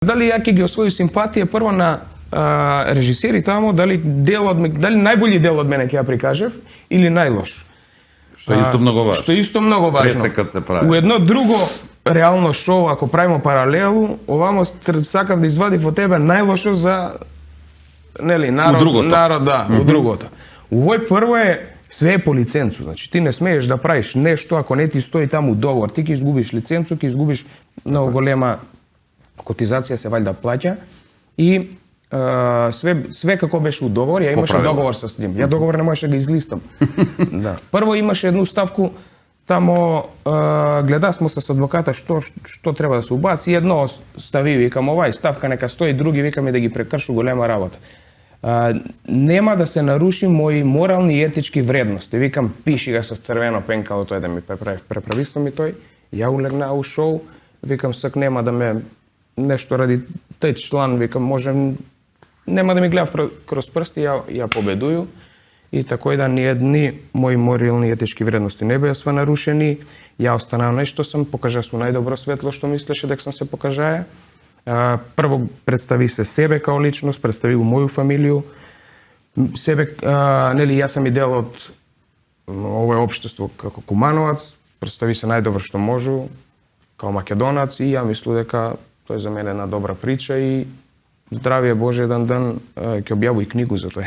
Дали ја ќе ги освои симпатија прво на режисери таму, дали најбољи дел од мене ќе ја прикажев или најлош. Што е исто многу важно. Што е исто многу важно. Пресекат се прави. У едно друго реално шоу, ако правиме паралелу, овамо сакав да извадив од тебе најлошо за народ, у другото. Овој прво е све е по лиценцу, значи ти не смееш да правиш нешто ако не ти стои таму договор, ти ќе изгубиш лиценцу, ќе изгубиш многу голема котизација се валјда плаќа и све како беше у договор, ја имаше договор со нив. Ја договор не можеше да го излистам. Да. Прво имаше едну ставку тамо гледасмо се со адвоката што треба да се убаци, едно стави, викам овај ставка нека стои, други викаме да ги прекршу, голема работа. Нема да се наруши мои морални и етички вредности. Викам пиши го со црвено пенкало тој да ми преправисва ми тој. Ја улегна у шоу, викам сак нема да ме нешто ради тој члан, викам можем нема да ми гледа кроз прсти, ја победую. И тако да ни едни мои морални и етички вредности не беа сва нарушени. Ја останав нешто сам, покажа со најдобро светло што мислеше дека сам се покажае. Прво представи се себе као личност, представи у моју фамилију. Себе, јас сам и дел од овој општество како кумановац, представи се најдобро што можу, као македонац и ја мислу дека тој за мене една добра прича и здравие Боже еден ден ќе објаву и книгу за тој.